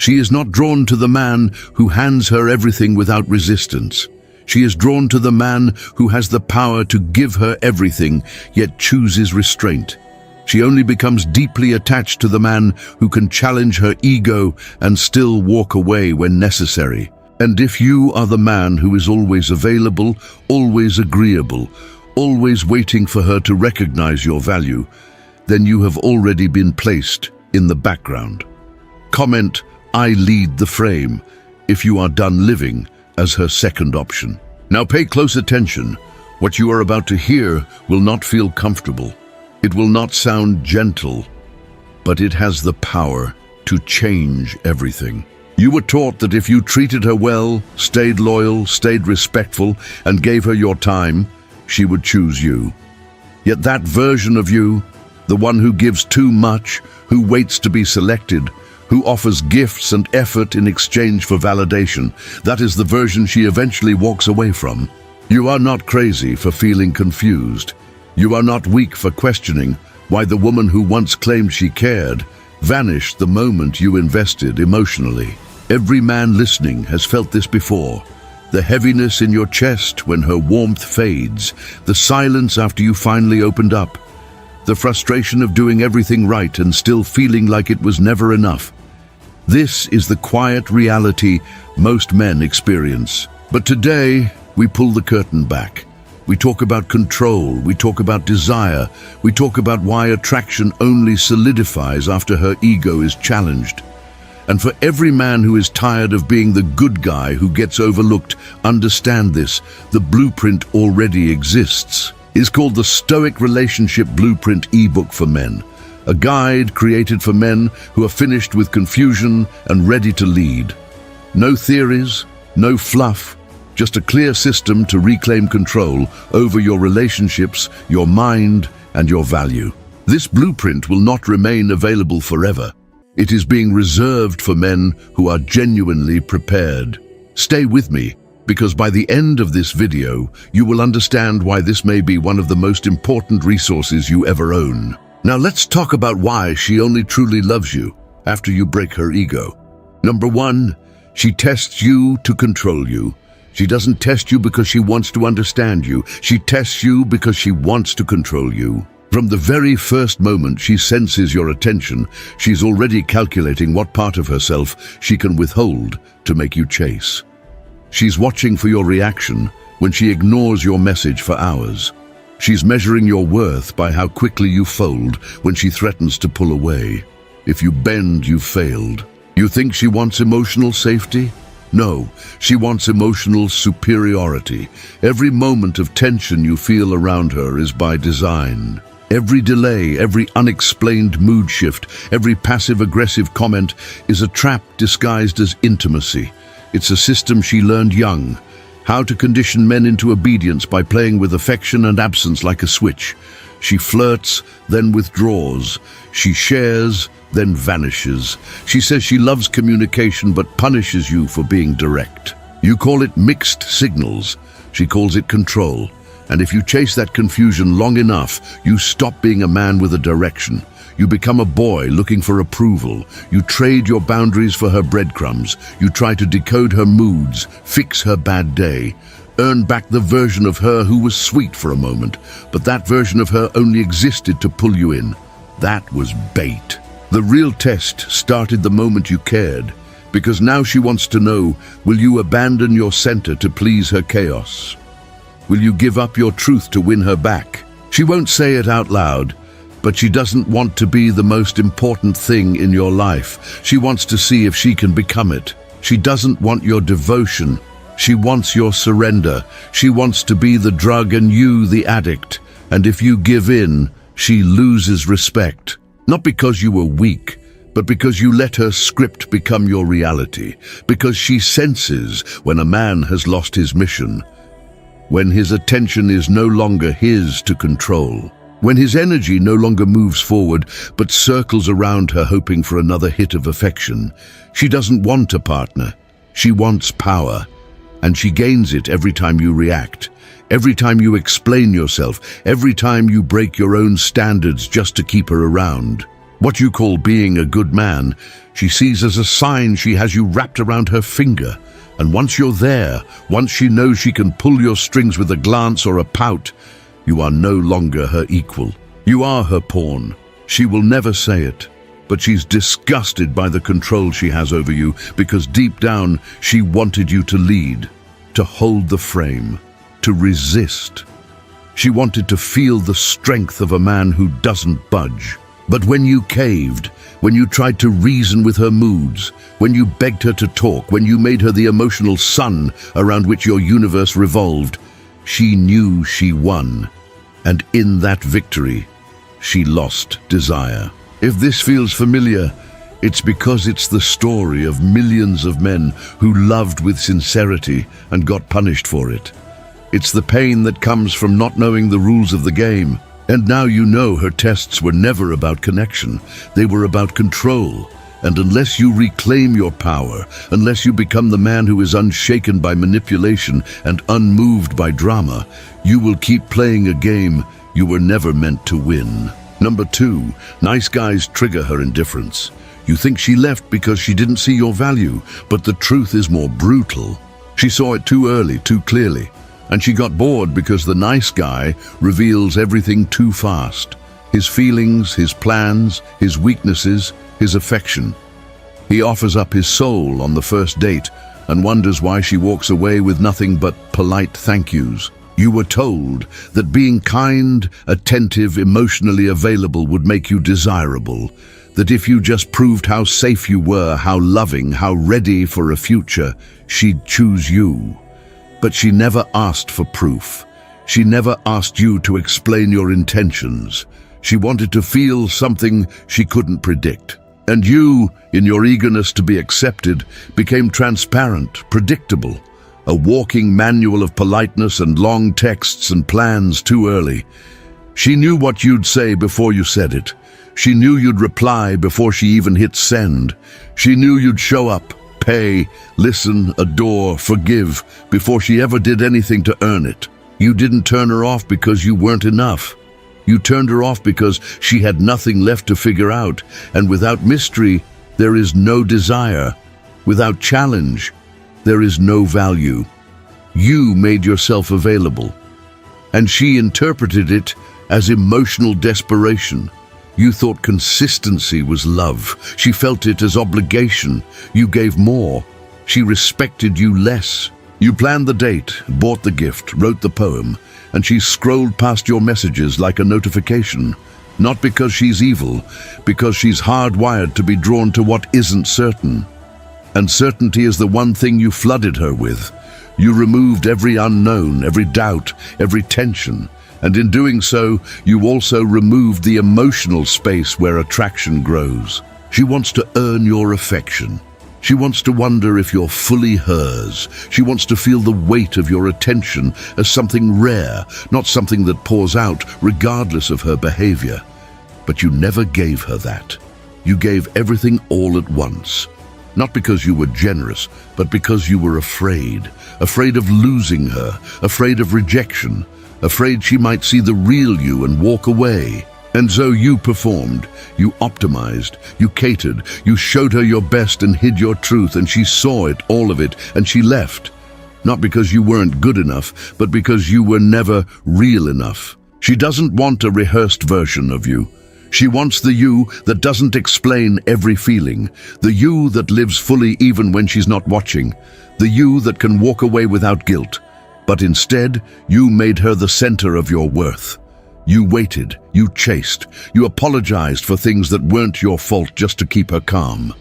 She is not drawn to the man who hands her everything without resistance. She is drawn to the man who has the power to give her everything, yet chooses restraint. She only becomes deeply attached to the man who can challenge her ego and still walk away when necessary. And if you are the man who is always available, always agreeable, always waiting for her to recognize your value, then you have already been placed in the background. Comment, "I lead the frame," if you are done living as her second option. Now pay close attention. What you are about to hear will not feel comfortable. It will not sound gentle, but it has the power to change everything. You were taught that if you treated her well, stayed loyal, stayed respectful, and gave her your time, she would choose you. Yet that version of you, the one who gives too much, who waits to be selected, who offers gifts and effort in exchange for validation, that is the version she eventually walks away from. You are not crazy for feeling confused. You are not weak for questioning why the woman who once claimed she cared vanished the moment you invested emotionally. Every man listening has felt this before. The heaviness in your chest when her warmth fades, the silence after you finally opened up, the frustration of doing everything right and still feeling like it was never enough. This is the quiet reality most men experience. But today, we pull the curtain back. We talk about control, we talk about desire, we talk about why attraction only solidifies after her ego is challenged. And for every man who is tired of being the good guy who gets overlooked, understand this: the blueprint already exists. It's called the Stoic Relationship Blueprint ebook for men, a guide created for men who are finished with confusion and ready to lead. No theories, no fluff, just a clear system to reclaim control over your relationships, your mind, and your value. This blueprint will not remain available forever. It is being reserved for men who are genuinely prepared. Stay with me, because by the end of this video, you will understand why this may be one of the most important resources you ever own. Now let's talk about why she only truly loves you after you break her ego. Number one, she tests you to control you. She doesn't test you because she wants to understand you. She tests you because she wants to control you. From the very first moment she senses your attention, she's already calculating what part of herself she can withhold to make you chase. She's watching for your reaction when she ignores your message for hours. She's measuring your worth by how quickly you fold when she threatens to pull away. If you bend, you've failed. You think she wants emotional safety? No, she wants emotional superiority. Every moment of tension you feel around her is by design. Every delay, every unexplained mood shift, every passive-aggressive comment is a trap disguised as intimacy. It's a system she learned young. How to condition men into obedience by playing with affection and absence like a switch. She flirts, then withdraws. She shares, then vanishes. She says she loves communication but punishes you for being direct. You call it mixed signals. She calls it control. And if you chase that confusion long enough, you stop being a man with a direction. You become a boy looking for approval. You trade your boundaries for her breadcrumbs. You try to decode her moods, fix her bad day, earn back the version of her who was sweet for a moment. But that version of her only existed to pull you in. That was bait. The real test started the moment you cared, because now she wants to know, will you abandon your center to please her chaos? Will you give up your truth to win her back? She won't say it out loud, but she doesn't want to be the most important thing in your life. She wants to see if she can become it. She doesn't want your devotion. She wants your surrender. She wants to be the drug and you the addict. And if you give in, she loses respect. Not because you were weak, but because you let her script become your reality. Because she senses when a man has lost his mission, when his attention is no longer his to control, when his energy no longer moves forward but circles around her hoping for another hit of affection. She doesn't want a partner. She wants power. And she gains it every time you react, every time you explain yourself, every time you break your own standards just to keep her around. What you call being a good man, she sees as a sign she has you wrapped around her finger. And once you're there, once she knows she can pull your strings with a glance or a pout, you are no longer her equal. You are her pawn. She will never say it, but she's disgusted by the control she has over you because deep down she wanted you to lead, to hold the frame, to resist. She wanted to feel the strength of a man who doesn't budge. But when you caved, when you tried to reason with her moods, when you begged her to talk, when you made her the emotional sun around which your universe revolved, she knew she won. And in that victory, she lost desire. If this feels familiar, it's because it's the story of millions of men who loved with sincerity and got punished for it. It's the pain that comes from not knowing the rules of the game. And now you know her tests were never about connection. They were about control. And unless you reclaim your power, unless you become the man who is unshaken by manipulation and unmoved by drama, you will keep playing a game you were never meant to win. Number 2, nice guys trigger her indifference. You think she left because she didn't see your value, but the truth is more brutal. She saw it too early, too clearly. And she got bored because the nice guy reveals everything too fast. His feelings, his plans, his weaknesses, his affection. He offers up his soul on the first date and wonders why she walks away with nothing but polite thank yous. You were told that being kind, attentive, emotionally available would make you desirable. That if you just proved how safe you were, how loving, how ready for a future, she'd choose you. But she never asked for proof. She never asked you to explain your intentions. She wanted to feel something she couldn't predict. And you, in your eagerness to be accepted, became transparent, predictable, a walking manual of politeness and long texts and plans too early. She knew what you'd say before you said it. She knew you'd reply before she even hit send. She knew you'd show up, pay, listen, adore, forgive, before she ever did anything to earn it. You didn't turn her off because you weren't enough. You turned her off because she had nothing left to figure out, and without mystery, there is no desire. Without challenge, there is no value. You made yourself available, and she interpreted it as emotional desperation. You thought consistency was love. She felt it as obligation. You gave more. She respected you less. You planned the date, bought the gift, wrote the poem, and she scrolled past your messages like a notification. Not because she's evil, because she's hardwired to be drawn to what isn't certain. And certainty is the one thing you flooded her with. You removed every unknown, every doubt, every tension. And in doing so, you also removed the emotional space where attraction grows. She wants to earn your affection. She wants to wonder if you're fully hers. She wants to feel the weight of your attention as something rare, not something that pours out regardless of her behavior. But you never gave her that. You gave everything all at once. Not because you were generous, but because you were afraid. Afraid of losing her, afraid of rejection, afraid she might see the real you and walk away. And so you performed, you optimized, you catered, you showed her your best and hid your truth, and she saw it, all of it, and she left. Not because you weren't good enough, but because you were never real enough. She doesn't want a rehearsed version of you. She wants the you that doesn't explain every feeling, the you that lives fully even when she's not watching, the you that can walk away without guilt. But instead, you made her the center of your worth. You waited, you chased, you apologized for things that weren't your fault just to keep her calm.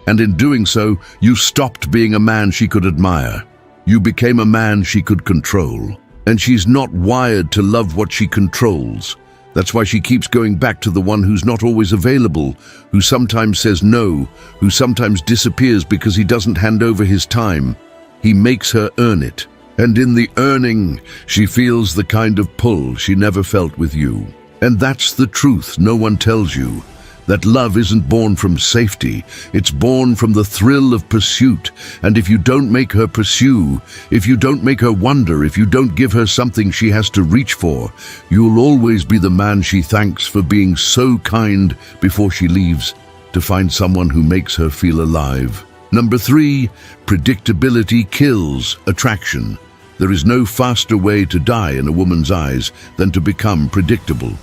And in doing so, you stopped being a man she could admire. You became a man she could control. And she's not wired to love what she controls. That's why she keeps going back to the one who's not always available, who sometimes says no, who sometimes disappears because he doesn't hand over his time. He makes her earn it. And in the earning, she feels the kind of pull she never felt with you. And that's the truth no one tells you. That love isn't born from safety, it's born from the thrill of pursuit. And if you don't make her pursue, if you don't make her wonder, if you don't give her something she has to reach for, you'll always be the man she thanks for being so kind before she leaves to find someone who makes her feel alive. Number 3, predictability kills attraction. There is no faster way to die in a woman's eyes than to become predictable.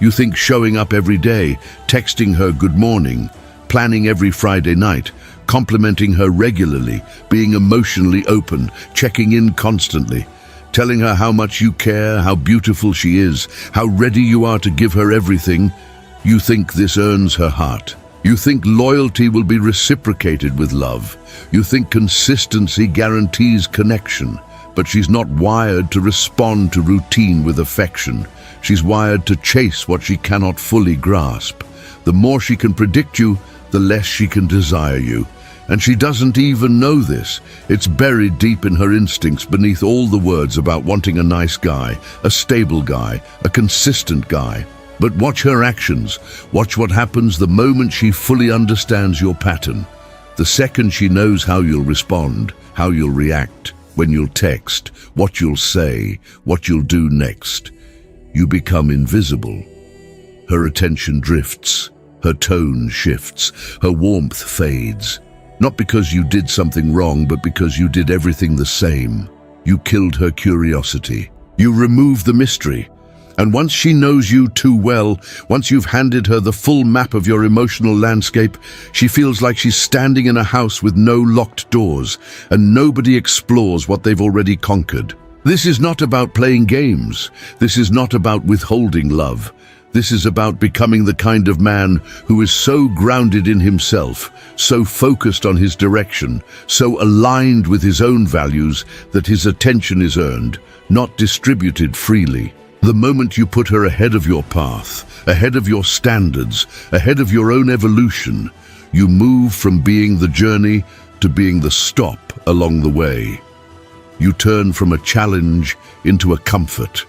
You think showing up every day, texting her good morning, planning every Friday night, complimenting her regularly, being emotionally open, checking in constantly, telling her how much you care, how beautiful she is, how ready you are to give her everything, you think this earns her heart. You think loyalty will be reciprocated with love. You think consistency guarantees connection. But she's not wired to respond to routine with affection. She's wired to chase what she cannot fully grasp. The more she can predict you, the less she can desire you. And she doesn't even know this. It's buried deep in her instincts beneath all the words about wanting a nice guy, a stable guy, a consistent guy. But watch her actions. Watch what happens the moment she fully understands your pattern. The second she knows how you'll respond, how you'll react, when you'll text, what you'll say, what you'll do next, you become invisible. Her attention drifts, her tone shifts, her warmth fades. Not because you did something wrong, but because you did everything the same. You killed her curiosity. You removed the mystery. And once she knows you too well, once you've handed her the full map of your emotional landscape, she feels like she's standing in a house with no locked doors, and nobody explores what they've already conquered. This is not about playing games. This is not about withholding love. This is about becoming the kind of man who is so grounded in himself, so focused on his direction, so aligned with his own values that his attention is earned, not distributed freely. The moment you put her ahead of your path, ahead of your standards, ahead of your own evolution, you move from being the journey to being the stop along the way. You turn from a challenge into a comfort,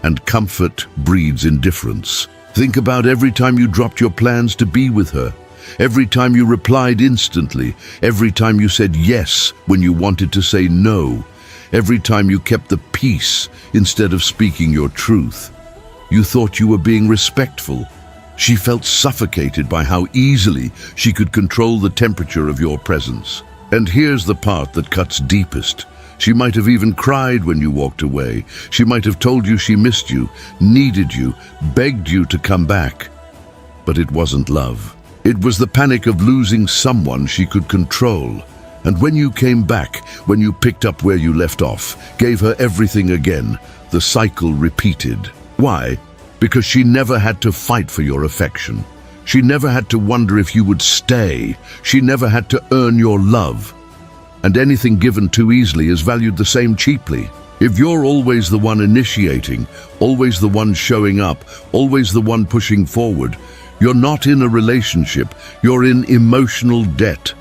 and comfort breeds indifference. Think about every time you dropped your plans to be with her, every time you replied instantly, every time you said yes when you wanted to say no, every time you kept the peace instead of speaking your truth. You thought you were being respectful. She felt suffocated by how easily she could control the temperature of your presence. And here's the part that cuts deepest. She might have even cried when you walked away. She might have told you she missed you, needed you, begged you to come back. But it wasn't love. It was the panic of losing someone she could control. And when you came back, when you picked up where you left off, gave her everything again, the cycle repeated. Why? Because she never had to fight for your affection. She never had to wonder if you would stay. She never had to earn your love. And anything given too easily is valued the same cheaply. If you're always the one initiating, always the one showing up, always the one pushing forward, you're not in a relationship, you're in emotional debt.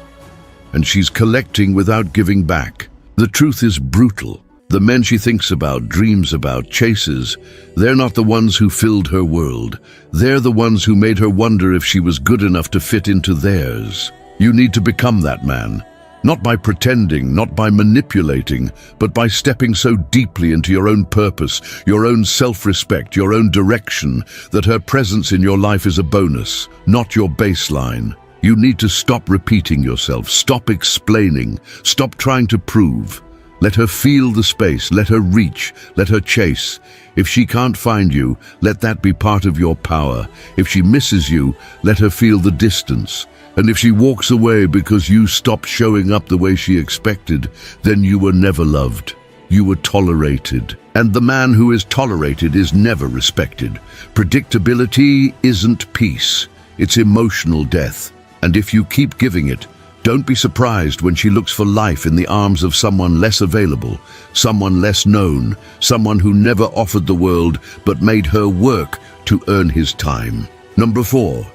And she's collecting without giving back. The truth is brutal. The men she thinks about, dreams about, chases, they're not the ones who filled her world. They're the ones who made her wonder if she was good enough to fit into theirs. You need to become that man. Not by pretending, not by manipulating, but by stepping so deeply into your own purpose, your own self-respect, your own direction, that her presence in your life is a bonus, not your baseline. You need to stop repeating yourself, stop explaining, stop trying to prove. Let her feel the space, let her reach, let her chase. If she can't find you, let that be part of your power. If she misses you, let her feel the distance. And if she walks away because you stopped showing up the way she expected, then you were never loved. You were tolerated. And the man who is tolerated is never respected. Predictability isn't peace. It's emotional death. And if you keep giving it, don't be surprised when she looks for life in the arms of someone less available, someone less known, someone who never offered the world but made her work to earn his time. Number 4.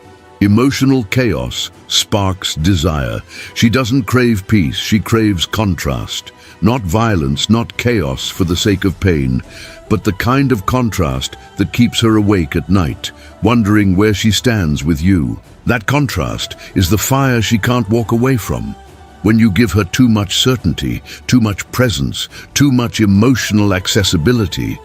Emotional chaos sparks desire. She doesn't crave peace, she craves contrast. Not violence, not chaos for the sake of pain, but the kind of contrast that keeps her awake at night, wondering where she stands with you. That contrast is the fire she can't walk away from. When you give her too much certainty, too much presence, too much emotional accessibility,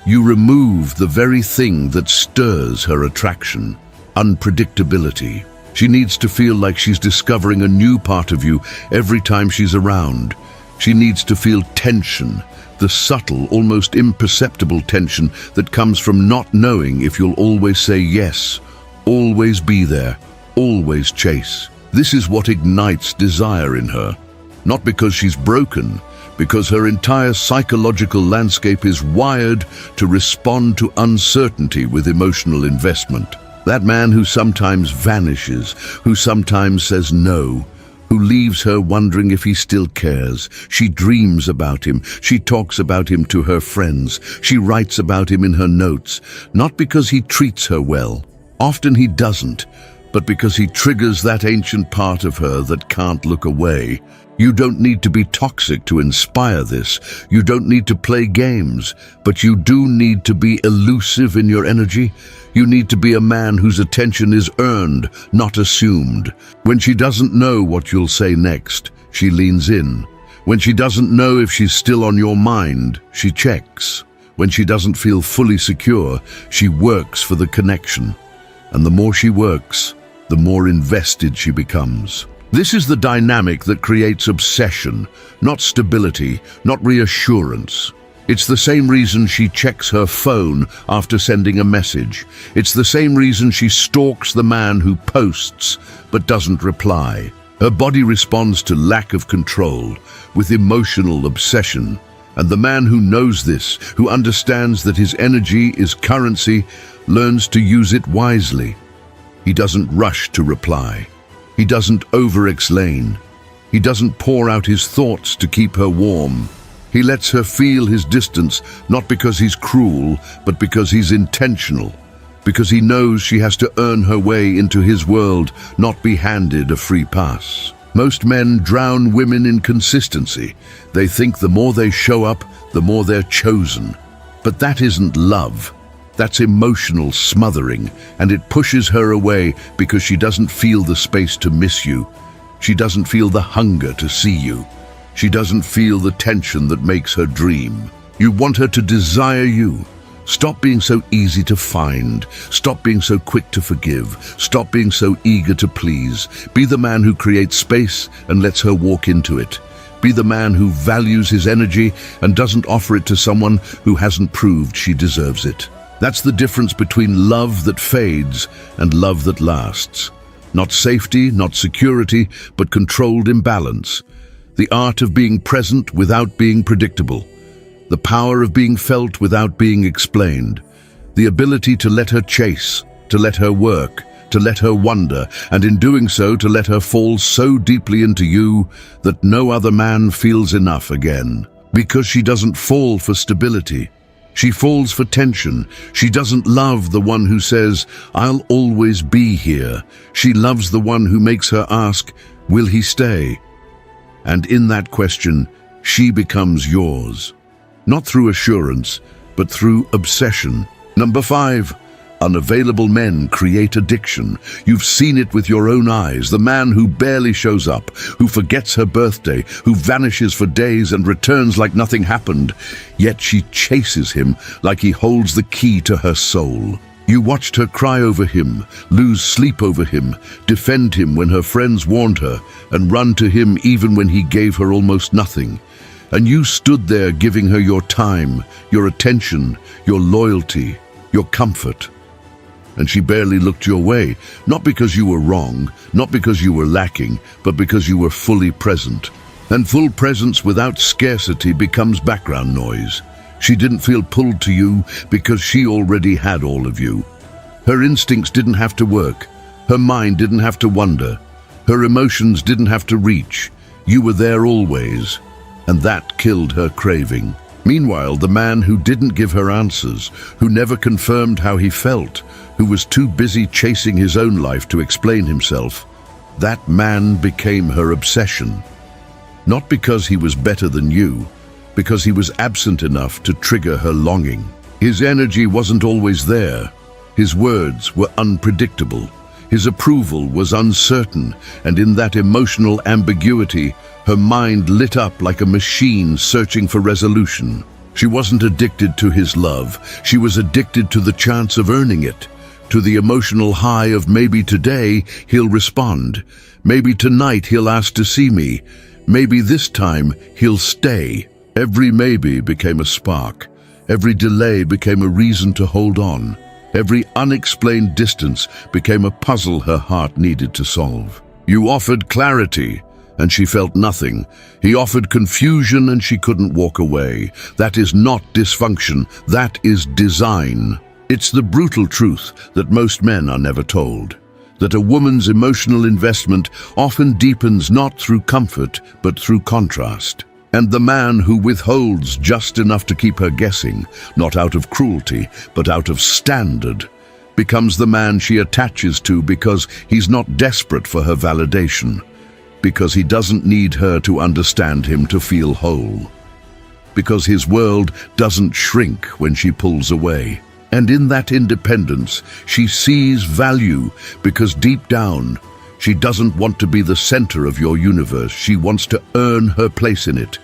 you remove the very thing that stirs her attraction: unpredictability. She needs to feel like she's discovering a new part of you every time she's around. She needs to feel tension, the subtle, almost imperceptible tension that comes from not knowing if you'll always say yes, always be there, always chase. This is what ignites desire in her. Not because she's broken, because her entire psychological landscape is wired to respond to uncertainty with emotional investment. That man who sometimes vanishes, who sometimes says no, who leaves her wondering if he still cares. She dreams about him. She talks about him to her friends. She writes about him in her notes, not because he treats her well. Often he doesn't, but because he triggers that ancient part of her that can't look away. You don't need to be toxic to inspire this. You don't need to play games, but you do need to be elusive in your energy. You need to be a man whose attention is earned, not assumed. When she doesn't know what you'll say next, she leans in. When she doesn't know if she's still on your mind, she checks. When she doesn't feel fully secure, she works for the connection. And the more she works, the more invested she becomes. This is the dynamic that creates obsession, not stability, not reassurance. It's the same reason she checks her phone after sending a message. It's the same reason she stalks the man who posts but doesn't reply. Her body responds to lack of control with emotional obsession. And the man who knows this, who understands that his energy is currency, learns to use it wisely. He doesn't rush to reply. He doesn't over-explain. He doesn't pour out his thoughts to keep her warm. He lets her feel his distance, not because he's cruel, but because he's intentional. Because he knows she has to earn her way into his world, not be handed a free pass. Most men drown women in consistency. They think the more they show up, the more they're chosen. But that isn't love. That's emotional smothering, and it pushes her away because she doesn't feel the space to miss you. She doesn't feel the hunger to see you. She doesn't feel the tension that makes her dream. You want her to desire you. Stop being so easy to find. Stop being so quick to forgive. Stop being so eager to please. Be the man who creates space and lets her walk into it. Be the man who values his energy and doesn't offer it to someone who hasn't proved she deserves it. That's the difference between love that fades and love that lasts. Not safety, not security, but controlled imbalance. The art of being present without being predictable. The power of being felt without being explained. The ability to let her chase, to let her work, to let her wonder, and in doing so to let her fall so deeply into you that no other man feels enough again. Because she doesn't fall for stability. She falls for tension. She doesn't love the one who says, "I'll always be here." She loves the one who makes her ask, "Will he stay?" And in that question, she becomes yours. Not through assurance, but through obsession. Number 5, unavailable men create addiction. You've seen it with your own eyes. The man who barely shows up, who forgets her birthday, who vanishes for days and returns like nothing happened. Yet she chases him like he holds the key to her soul. You watched her cry over him, lose sleep over him, defend him when her friends warned her, and run to him even when he gave her almost nothing. And you stood there giving her your time, your attention, your loyalty, your comfort. And she barely looked your way, not because you were wrong, not because you were lacking, but because you were fully present. And full presence without scarcity becomes background noise. She didn't feel pulled to you because she already had all of you. Her instincts didn't have to work. Her mind didn't have to wonder. Her emotions didn't have to reach. You were there always, and that killed her craving. Meanwhile, the man who didn't give her answers, who never confirmed how he felt, who was too busy chasing his own life to explain himself, that man became her obsession. Not because he was better than you, because he was absent enough to trigger her longing. His energy wasn't always there. His words were unpredictable. His approval was uncertain, and in that emotional ambiguity, her mind lit up like a machine searching for resolution. She wasn't addicted to his love. She was addicted to the chance of earning it, to the emotional high of maybe today he'll respond, maybe tonight he'll ask to see me, maybe this time he'll stay. Every maybe became a spark. Every delay became a reason to hold on. Every unexplained distance became a puzzle her heart needed to solve. You offered clarity, and she felt nothing. He offered confusion, and she couldn't walk away. That is not dysfunction. That is design. It's the brutal truth that most men are never told, that a woman's emotional investment often deepens not through comfort, but through contrast. And the man who withholds just enough to keep her guessing, not out of cruelty, but out of standard, becomes the man she attaches to because he's not desperate for her validation, because he doesn't need her to understand him to feel whole, because his world doesn't shrink when she pulls away. And in that independence, she sees value because deep down, she doesn't want to be the center of your universe. She wants to earn her place in it.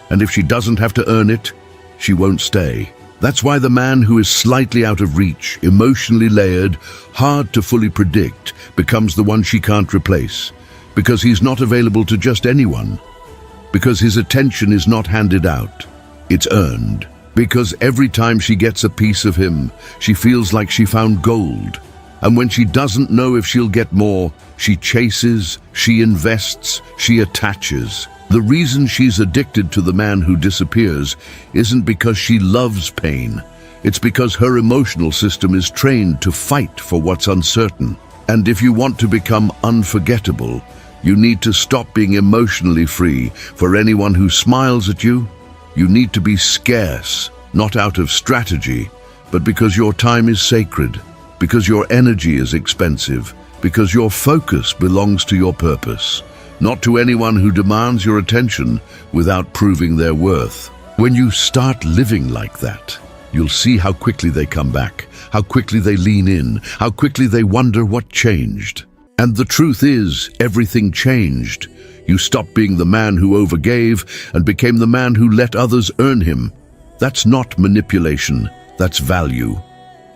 And if she doesn't have to earn it, she won't stay. That's why the man who is slightly out of reach, emotionally layered, hard to fully predict, becomes the one she can't replace. Because he's not available to just anyone. Because his attention is not handed out. It's earned. Because every time she gets a piece of him, she feels like she found gold. And when she doesn't know if she'll get more, she chases, she invests, she attaches. The reason she's addicted to the man who disappears isn't because she loves pain. It's because her emotional system is trained to fight for what's uncertain. And if you want to become unforgettable, you need to stop being emotionally free. For anyone who smiles at you, you need to be scarce, not out of strategy, but because your time is sacred, because your energy is expensive, because your focus belongs to your purpose, not to anyone who demands your attention without proving their worth. When you start living like that, you'll see how quickly they come back, how quickly they lean in, how quickly they wonder what changed. And the truth is, everything changed. You stopped being the man who overgave and became the man who let others earn him. That's not manipulation, that's value.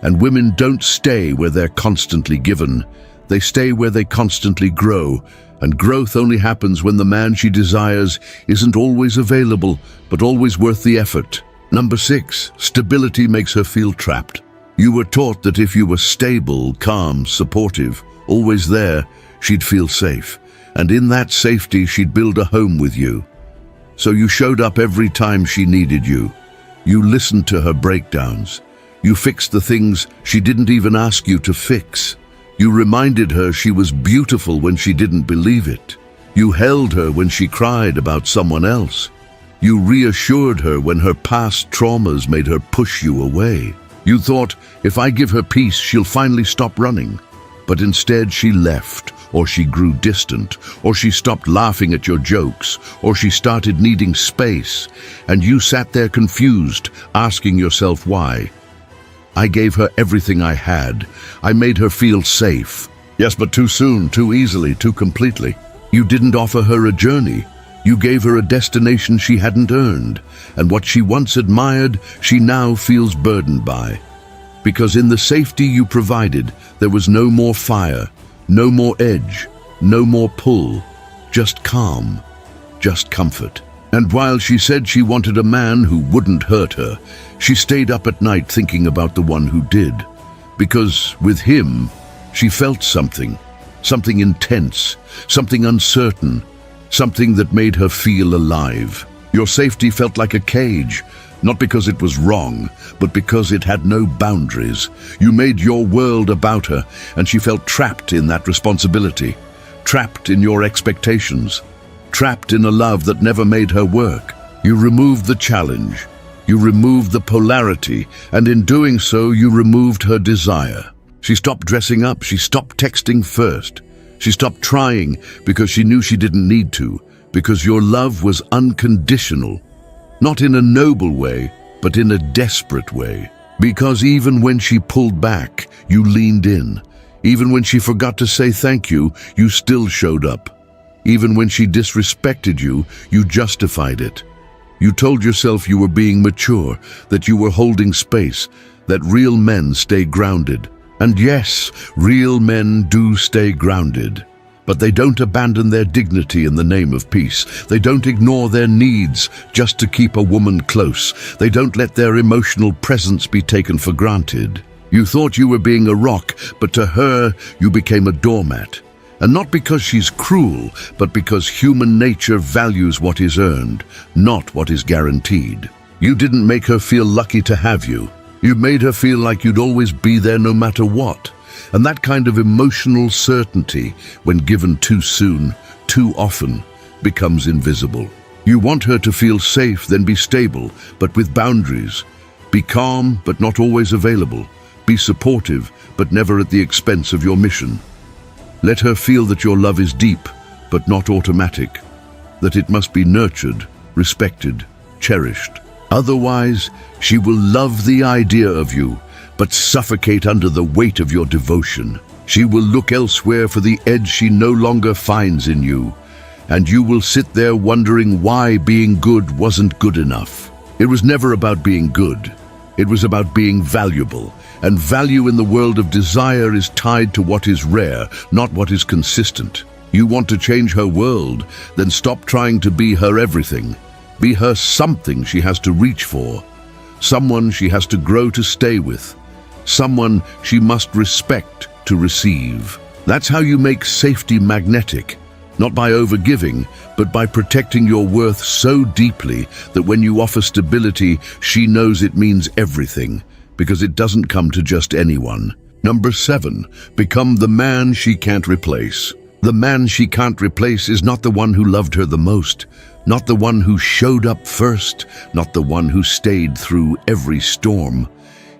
And women don't stay where they're constantly given. They stay where they constantly grow. And growth only happens when the man she desires isn't always available, but always worth the effort. Number 6, stability makes her feel trapped. You were taught that if you were stable, calm, supportive, always there, she'd feel safe. And in that safety, she'd build a home with you. So you showed up every time she needed you. You listened to her breakdowns. You fixed the things she didn't even ask you to fix. You reminded her she was beautiful when she didn't believe it. You held her when she cried about someone else. You reassured her when her past traumas made her push you away. You thought, if I give her peace, she'll finally stop running. But instead she left, or she grew distant, or she stopped laughing at your jokes, or she started needing space, and you sat there confused, asking yourself why. I gave her everything I had. I made her feel safe. Yes, but too soon, too easily, too completely. You didn't offer her a journey. You gave her a destination she hadn't earned, and what she once admired, she now feels burdened by. Because in the safety you provided, there was no more fire, no more edge, no more pull, just calm, just comfort. And while she said she wanted a man who wouldn't hurt her, she stayed up at night thinking about the one who did. Because with him, she felt something intense, something uncertain, something that made her feel alive. Your safety felt like a cage, not because it was wrong, but because it had no boundaries. You made your world about her, and she felt trapped in that responsibility, trapped in your expectations, trapped in a love that never made her work. You removed the challenge, you removed the polarity, and in doing so, you removed her desire. She stopped dressing up, she stopped texting first. She stopped trying because she knew she didn't need to, because your love was unconditional, not in a noble way, but in a desperate way. Because even when she pulled back, you leaned in. Even when she forgot to say thank you, you still showed up. Even when she disrespected you, you justified it. You told yourself you were being mature, that you were holding space, that real men stay grounded. And yes, real men do stay grounded. But they don't abandon their dignity in the name of peace. They don't ignore their needs just to keep a woman close. They don't let their emotional presence be taken for granted. You thought you were being a rock, but to her, you became a doormat. And not because she's cruel, but because human nature values what is earned, not what is guaranteed. You didn't make her feel lucky to have you. You made her feel like you'd always be there no matter what. And that kind of emotional certainty, when given too soon, too often, becomes invisible. You want her to feel safe, then be stable, but with boundaries. Be calm, but not always available. Be supportive, but never at the expense of your mission. Let her feel that your love is deep, but not automatic. That it must be nurtured, respected, cherished. Otherwise, she will love the idea of you, but suffocate under the weight of your devotion. She will look elsewhere for the edge she no longer finds in you, and you will sit there wondering why being good wasn't good enough. It was never about being good. It was about being valuable, and value in the world of desire is tied to what is rare, not what is consistent. You want to change her world, then stop trying to be her everything. Be her something she has to reach for, someone she has to grow to stay with, someone she must respect to receive. That's how you make safety magnetic, not by overgiving, but by protecting your worth so deeply that when you offer stability, she knows it means everything, because it doesn't come to just anyone. Number 7, become the man she can't replace. The man she can't replace is not the one who loved her the most, not the one who showed up first, not the one who stayed through every storm.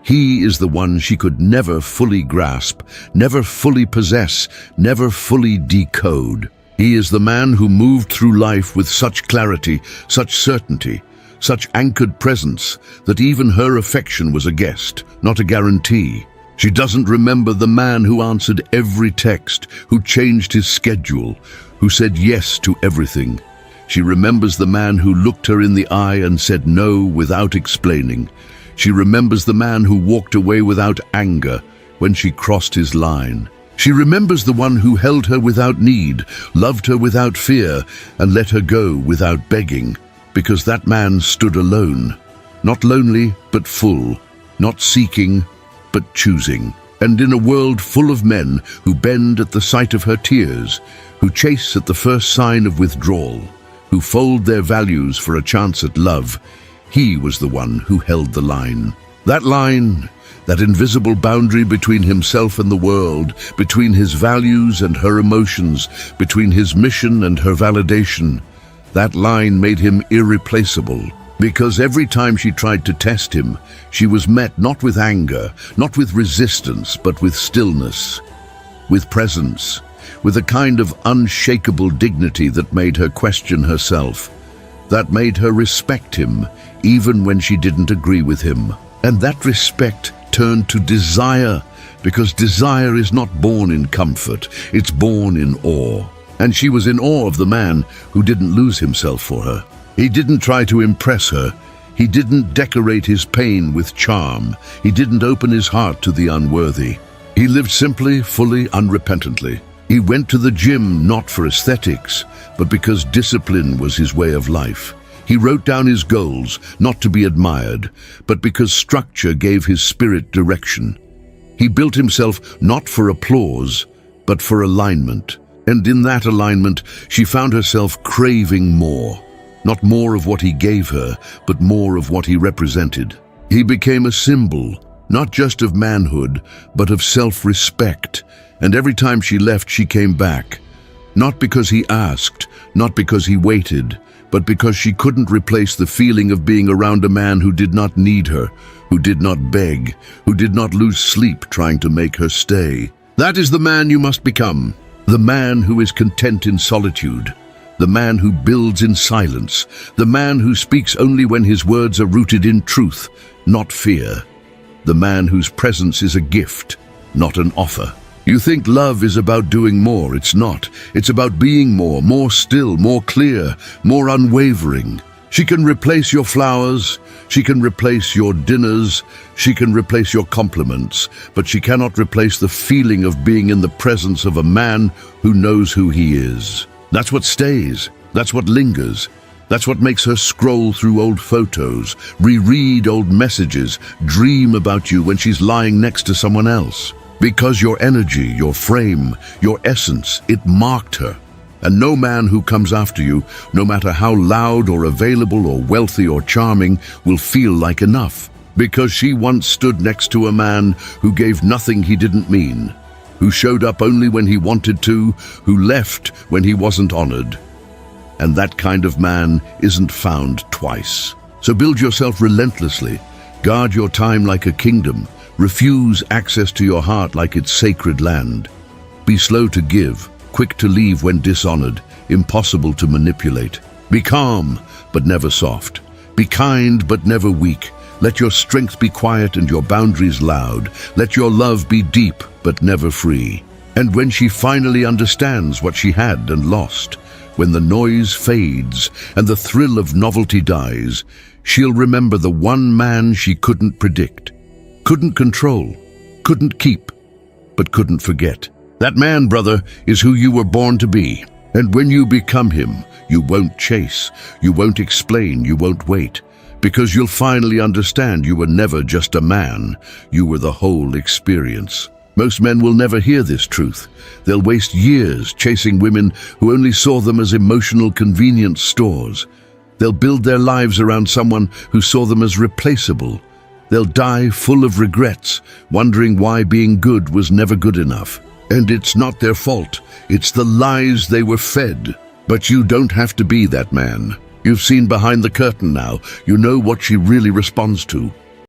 He is the one she could never fully grasp, never fully possess, never fully decode. He is the man who moved through life with such clarity, such certainty, such anchored presence, that even her affection was a guest, not a guarantee. She doesn't remember the man who answered every text, who changed his schedule, who said yes to everything. She remembers the man who looked her in the eye and said no without explaining. She remembers the man who walked away without anger when she crossed his line. She remembers the one who held her without need, loved her without fear, and let her go without begging, because that man stood alone, not lonely but full, not seeking but choosing. And in a world full of men who bend at the sight of her tears, who chase at the first sign of withdrawal, who fold their values for a chance at love, he was the one who held the line. That line, that invisible boundary between himself and the world, between his values and her emotions, between his mission and her validation, that line made him irreplaceable. Because every time she tried to test him, she was met not with anger, not with resistance, but with stillness, with presence, with a kind of unshakable dignity that made her question herself, that made her respect him, even when she didn't agree with him. And that respect turned to desire, because desire is not born in comfort, it's born in awe. And she was in awe of the man who didn't lose himself for her. He didn't try to impress her. He didn't decorate his pain with charm. He didn't open his heart to the unworthy. He lived simply, fully, unrepentantly. He went to the gym not for aesthetics, but because discipline was his way of life. He wrote down his goals, not to be admired, but because structure gave his spirit direction. He built himself not for applause, but for alignment. And in that alignment, she found herself craving more. Not more of what he gave her, but more of what he represented. He became a symbol, not just of manhood, but of self-respect. And every time she left, she came back. Not because he asked, not because he waited, but because she couldn't replace the feeling of being around a man who did not need her, who did not beg, who did not lose sleep trying to make her stay. That is the man you must become. The man who is content in solitude. the man who builds in silence, the man who speaks only when his words are rooted in truth, not fear, the man whose presence is a gift, not an offer. You think love is about doing more. It's not. It's about being more still, more clear, more unwavering. She can replace your flowers, she can replace your dinners, she can replace your compliments, but she cannot replace the feeling of being in the presence of a man who knows who he is. That's what stays, that's what lingers, that's what makes her scroll through old photos, reread old messages, dream about you when she's lying next to someone else. Because your energy, your frame, your essence, it marked her. And no man who comes after you, no matter how loud or available or wealthy or charming, will feel like enough. Because she once stood next to a man who gave nothing he didn't mean, who showed up only when he wanted to, who left when he wasn't honored. And that kind of man isn't found twice. So build yourself relentlessly. Guard your time like a kingdom. Refuse access to your heart like it's sacred land. Be slow to give, quick to leave when dishonored, impossible to manipulate. Be calm, but never soft. Be kind, but never weak. Let your strength be quiet and your boundaries loud. Let your love be deep, but never free. And when she finally understands what she had and lost, when the noise fades and the thrill of novelty dies, she'll remember the one man she couldn't predict, couldn't control, couldn't keep, but couldn't forget. That man, brother, is who you were born to be. And when you become him, you won't chase, you won't explain, you won't wait. Because you'll finally understand you were never just a man, you were the whole experience. Most men will never hear this truth. They'll waste years chasing women who only saw them as emotional convenience stores. They'll build their lives around someone who saw them as replaceable. They'll die full of regrets, wondering why being good was never good enough. And it's not their fault. It's the lies they were fed. But you don't have to be that man. You've seen behind the curtain now. You know what she really responds to.